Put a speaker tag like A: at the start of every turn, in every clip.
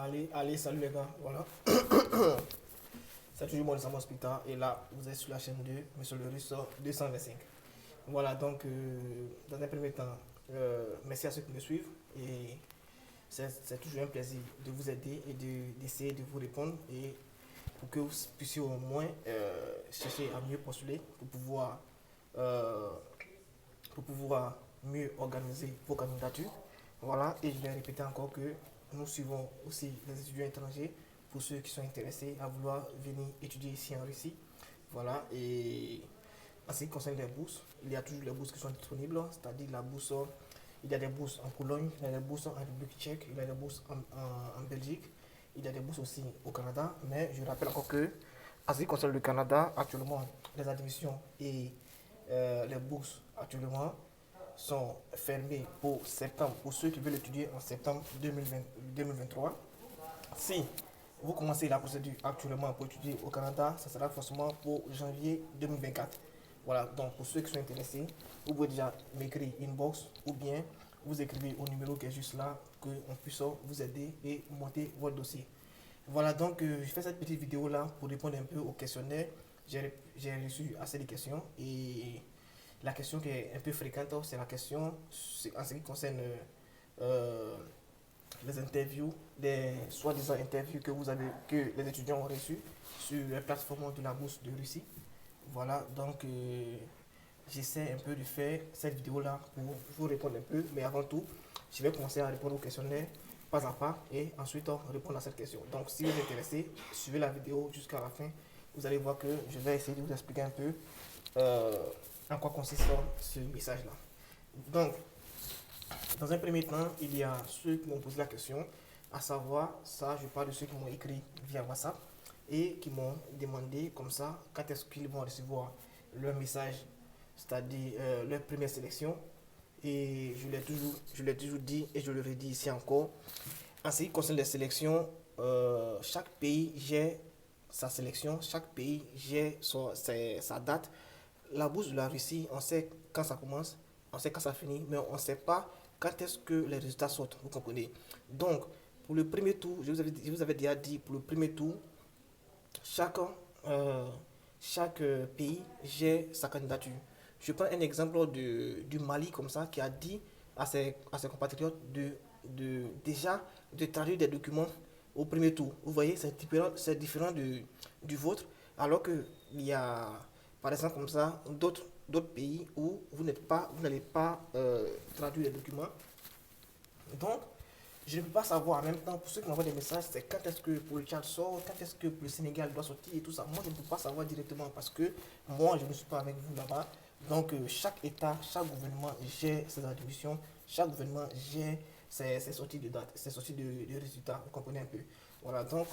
A: Allez, salut les gars, voilà. C'est toujours moi, Samuel Spita, et là, vous êtes sur la chaîne 2, Monsieur le Russe 225. Voilà, donc, dans un premier temps, merci à ceux qui me suivent, et c'est toujours un plaisir de vous aider et d'essayer de vous répondre, et pour que vous puissiez au moins chercher à mieux postuler euh, pour pouvoir mieux organiser vos candidatures. Voilà, et je vais répéter encore que nous suivons aussi les étudiants étrangers pour ceux qui sont intéressés à vouloir venir étudier ici en Russie. Voilà, et en ce qui concerne les bourses, il y a toujours les bourses qui sont disponibles, c'est-à-dire la bourse, il y a des bourses en Pologne, il y a des bourses en République tchèque, il y a des bourses en Belgique, il y a des bourses aussi au Canada, mais je rappelle encore que, en ce qui concerne le Canada, actuellement, les admissions et les bourses actuellement sont fermées pour septembre, pour ceux qui veulent étudier en septembre 2023. Si vous commencez la procédure actuellement pour étudier au Canada, ça sera forcément pour janvier 2024. Voilà, donc pour ceux qui sont intéressés, vous pouvez déjà m'écrire inbox ou bien vous écrivez au numéro qui est juste là, qu'on puisse vous aider et monter votre dossier. Voilà, donc je fais cette petite vidéo là pour répondre un peu au questionnaire. J'ai reçu assez de questions et la question qui est un peu fréquente, c'est la question en ce qui concerne euh, les interviews, les soi-disant interviews que les étudiants ont reçues sur les plateformes de la bourse de Russie. Voilà, donc j'essaie un peu de faire cette vidéo-là pour vous répondre un peu, mais avant tout, je vais commencer à répondre au questionnaire pas à pas et ensuite répondre à cette question. Donc si vous êtes intéressé, suivez la vidéo jusqu'à la fin. Vous allez voir que je vais essayer de vous expliquer un peu euh, en quoi consiste ce message-là. Donc, dans un premier temps, il y a ceux qui m'ont posé la question, à savoir, ça, je parle de ceux qui m'ont écrit via WhatsApp et qui m'ont demandé comme ça quand est-ce qu'ils vont recevoir leur message, c'est-à-dire leur première sélection. Et je l'ai toujours dit et je le redis ici encore. En ce qui concerne les sélections, chaque pays gère sa sélection, chaque pays gère sa date. La bourse de la Russie, on sait quand ça commence, on sait quand ça finit, mais on ne sait pas quand est-ce que les résultats sortent, vous comprenez. Donc, pour le premier tour, je vous avais déjà dit, pour le premier tour, chaque, euh, chaque pays gère sa candidature. Je prends un exemple du Mali comme ça, qui a dit à ses compatriotes déjà de traduire des documents au premier tour. Vous voyez, c'est différent du vôtre, alors qu'il y a, par exemple, comme ça, d'autres pays où vous n'allez pas traduire les documents. Donc, je ne peux pas savoir en même temps, pour ceux qui m'envoient des messages, c'est quand est-ce que pour le Tchad sort, quand est-ce que pour le Sénégal doit sortir et tout ça. Moi, je ne peux pas savoir directement parce que moi, je ne suis pas avec vous là-bas. Donc, chaque État, chaque gouvernement gère ses attributions, chaque gouvernement gère ses sorties de date, ses sorties de résultats. Vous comprenez un peu. Voilà, donc,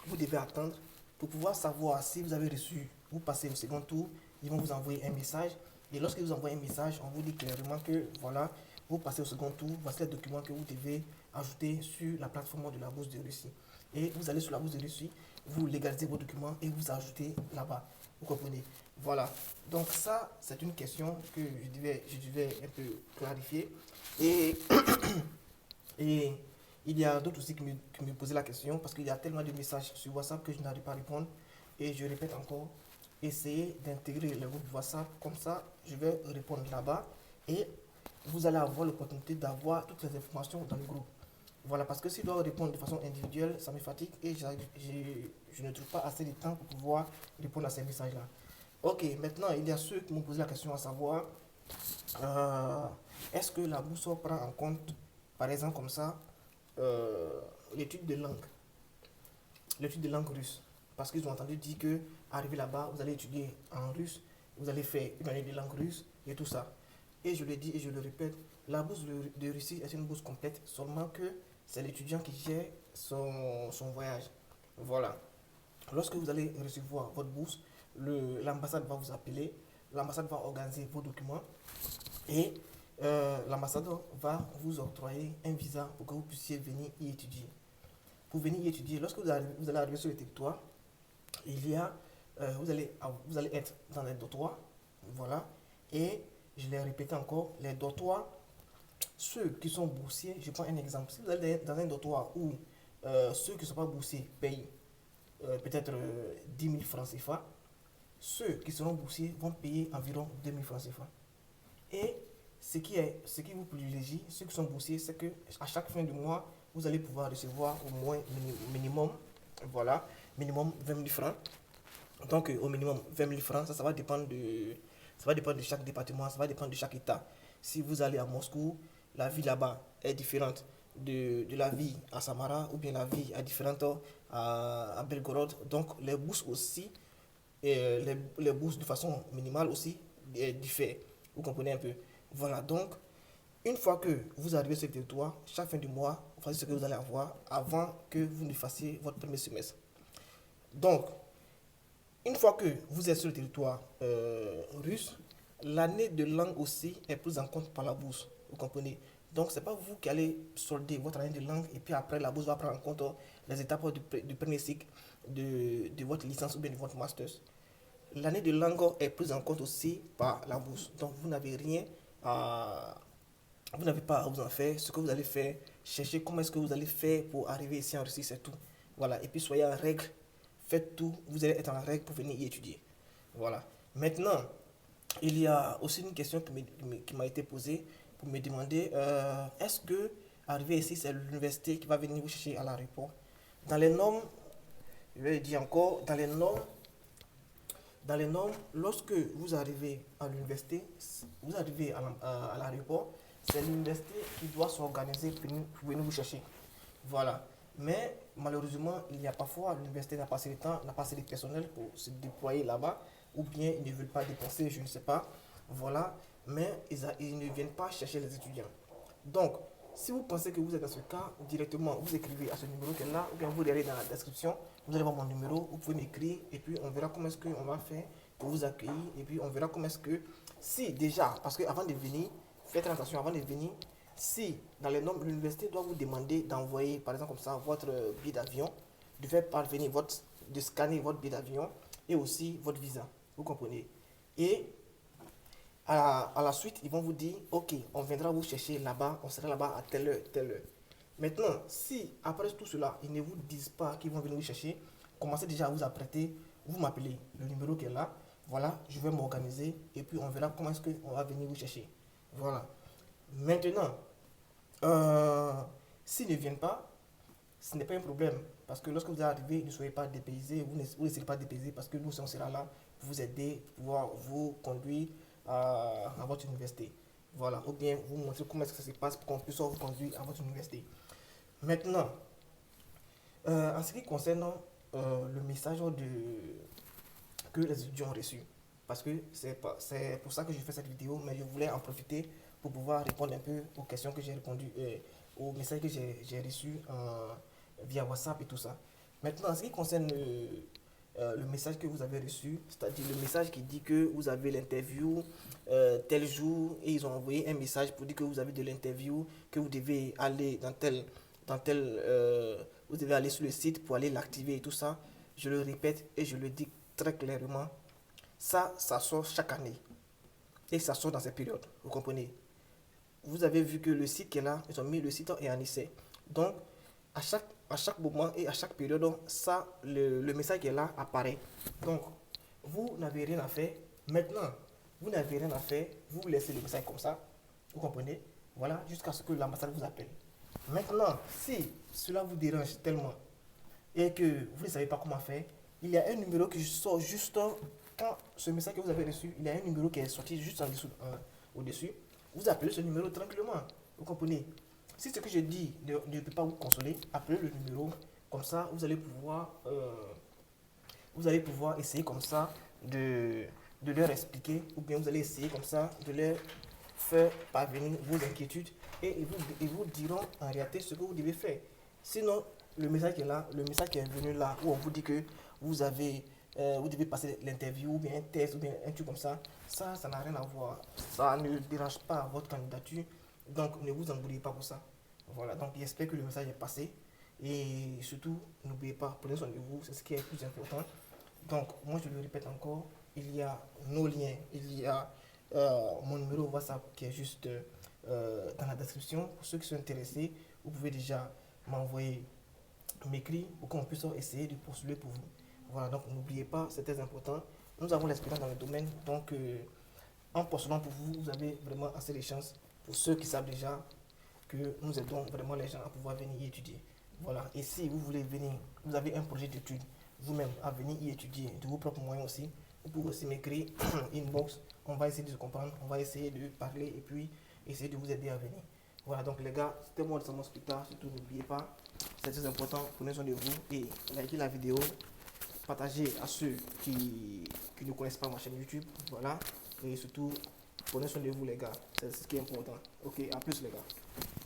A: vous devez attendre pour pouvoir savoir si vous avez reçu, vous passez au second tour, ils vont vous envoyer un message. Et lorsqu'ils vous envoient un message, on vous dit clairement que voilà, vous passez au second tour, voici les documents que vous devez ajouter sur la plateforme de la bourse de Russie. Et vous allez sur la bourse de Russie, vous légalisez vos documents et vous ajoutez là-bas. Vous comprenez? Voilà. Donc ça, c'est une question que je devais un peu clarifier. Et, et il y a d'autres aussi qui me posaient la question parce qu'il y a tellement de messages sur WhatsApp que je n'arrive pas à répondre. Et je répète encore, essayez d'intégrer le groupe WhatsApp. Comme ça, je vais répondre là-bas. Et vous allez avoir l'opportunité d'avoir toutes les informations dans le groupe. Voilà, parce que si je dois répondre de façon individuelle, ça me fatigue et je ne trouve pas assez de temps pour pouvoir répondre à ces messages-là. Ok, maintenant, il y a ceux qui m'ont posé la question à savoir, euh, est-ce que la bourse prend en compte, par exemple comme ça, euh, l'étude de langue, l'étude de langue russe. Parce qu'ils ont entendu dire que, arrivé là-bas, vous allez étudier en russe, vous allez faire une année de langue russe et tout ça. Et je le dis et je le répète, la bourse de Russie est une bourse complète, seulement que c'est l'étudiant qui gère son voyage. Voilà. Lorsque vous allez recevoir votre bourse, l'ambassade va vous appeler, l'ambassade va organiser vos documents et l'ambassadeur va vous octroyer un visa pour que vous puissiez venir y étudier. Pour venir y étudier, lorsque vous allez arriver sur le territoire, il y a, vous allez être dans les dortoirs, voilà, et je l'ai répété encore, les dortoirs, ceux qui sont boursiers, je prends un exemple, si vous allez dans un dortoir où ceux qui ne sont pas boursiers payent peut-être 10 000 francs CFA. Ceux qui seront boursiers vont payer environ 2 000 francs CFA. Et ce qui vous privilégie, ceux qui sont boursiers, c'est que à chaque fin du mois, vous allez pouvoir recevoir au moins minimum, voilà, minimum 20 000 francs. Donc au minimum 20 000 francs, ça ça va dépendre de chaque département, ça va dépendre de chaque état. Si vous allez à Moscou, la vie là-bas est différente de la vie à Samara ou bien la vie est différente à Belgorod. Donc les bourses aussi, et les bourses de façon minimale aussi diffèrent. Vous comprenez un peu. Voilà, donc une fois que vous arrivez sur le territoire, chaque fin du mois, voici ce que vous allez avoir avant que vous ne fassiez votre premier semestre. Donc, une fois que vous êtes sur le territoire russe, l'année de langue aussi est prise en compte par la bourse. Vous comprenez? Donc, ce n'est pas vous qui allez solder votre année de langue et puis après, la bourse va prendre en compte les étapes du premier cycle de votre licence ou bien de votre master. L'année de langue est prise en compte aussi par la bourse. Donc, vous n'avez rien à. Vous n'avez pas à vous en faire. Ce que vous allez faire, cherchez comment est-ce que vous allez faire pour arriver ici en Russie, c'est tout. Voilà. Et puis, soyez en règle. Faites tout. Vous allez être en règle pour venir y étudier. Voilà. Maintenant, il y a aussi une question qui m'a été posée pour me demander est-ce que arriver ici, c'est l'université qui va venir vous chercher à l'aéroport? Dans les normes, je vais le dire encore, dans les normes, lorsque vous arrivez à l'université, vous arrivez à l'aéroport, c'est l'université qui doit s'organiser pour venir vous chercher. Voilà. Mais malheureusement, il y a parfois, l'université n'a pas assez de temps, n'a pas assez de personnel pour se déployer là-bas, ou bien ils ne veulent pas dépenser, je ne sais pas. Voilà. Mais ils ne viennent pas chercher les étudiants. Donc, si vous pensez que vous êtes dans ce cas, directement, vous écrivez à ce numéro qui est là, ou bien vous allez dans la description, vous allez voir mon numéro, vous pouvez m'écrire, et puis on verra comment est-ce qu'on va faire pour vous accueillir, et puis on verra comment est-ce que, si déjà, parce qu'avant de venir, faites attention, avant de venir, si dans les normes, l'université doit vous demander d'envoyer, par exemple comme ça, votre billet d'avion, de faire parvenir de scanner votre billet d'avion, et aussi votre visa, vous comprenez. Et à la suite, ils vont vous dire, ok, on viendra vous chercher là-bas, on sera là-bas à telle heure, telle heure. Maintenant, si après tout cela, ils ne vous disent pas qu'ils vont venir vous chercher, commencez déjà à vous apprêter, vous m'appelez, le numéro qui est là, voilà, je vais m'organiser et puis on verra comment est-ce qu'on va venir vous chercher. Voilà. Maintenant, euh, s'ils ne viennent pas, ce n'est pas un problème. Parce que lorsque vous arrivez, ne soyez pas dépaysés, vous ne serez pas dépaysés parce que nous, on sera là pour vous aider, pour pouvoir vous conduire à votre université. Voilà, ou bien vous montrer comment est-ce que ça se passe pour qu'on puisse vous conduire à votre université. Maintenant, en ce qui concerne le message que les étudiants ont reçu, parce que c'est pour ça que je fais cette vidéo, mais je voulais en profiter pour pouvoir répondre un peu aux questions que j'ai répondues, aux messages que j'ai reçus via WhatsApp et tout ça. Maintenant, en ce qui concerne le message que vous avez reçu, c'est-à-dire le message qui dit que vous avez l'interview tel jour, et ils ont envoyé un message pour dire que vous avez de l'interview, que vous devez aller vous devez aller sur le site pour aller l'activer et tout ça. Je le répète et je le dis très clairement, ça sort chaque année et ça sort dans ces périodes, vous comprenez. Vous avez vu que le site qui est là, ils ont mis le site et en essai. Donc, à chaque moment et à chaque période, ça, le message qui est là apparaît. Donc, vous n'avez rien à faire. Maintenant, vous n'avez rien à faire. Vous laissez le message comme ça. Vous comprenez? Voilà, jusqu'à ce que l'ambassade vous appelle. Maintenant, si cela vous dérange tellement et que vous ne savez pas comment faire, il y a un numéro qui sort juste quand ce message que vous avez reçu, il y a un numéro qui est sorti juste en dessous, au-dessus. Vous appelez ce numéro tranquillement. Vous comprenez? Si ce que je dis ne peut pas vous consoler, appelez le numéro. Comme ça, vous allez pouvoir essayer comme ça de leur expliquer, ou bien vous allez essayer comme ça de leur faire parvenir vos inquiétudes et ils vous diront en réalité ce que vous devez faire. Sinon, le message qui est là, le message qui est venu là, où on vous dit que vous devez passer l'interview, ou bien un test, ou bien un truc comme ça n'a rien à voir. Ça ne dérange pas votre candidature, donc ne vous embrouillez pas pour ça. Voilà, donc j'espère que le message est passé. Et surtout, n'oubliez pas, prenez soin de vous, c'est ce qui est le plus important. Donc, moi je le répète encore, il y a nos liens, il y a mon numéro WhatsApp qui est juste dans la description. Pour ceux qui sont intéressés, vous pouvez déjà m'envoyer m'écrire pour qu'on puisse essayer de postuler pour vous. Voilà, donc n'oubliez pas, c'est très important. Nous avons l'expérience dans le domaine, donc en postulant pour vous, vous avez vraiment assez de chances pour ceux qui savent déjà que nous aidons vraiment les gens à pouvoir venir y étudier. Voilà, et si vous voulez venir, vous avez un projet d'études vous-même à venir y étudier de vos propres moyens aussi, vous pouvez aussi m'écrire inbox, on va essayer de se comprendre, on va essayer de parler et puis essayer de vous aider à venir. Voilà, donc les gars, c'était moi le Samo Hospital, surtout n'oubliez pas, c'est très important, prenez soin de vous et likez la vidéo, partagez à ceux qui ne connaissent pas ma chaîne YouTube, voilà, et surtout, prenez soin de vous les gars, c'est ce qui est important. Ok, à plus les gars.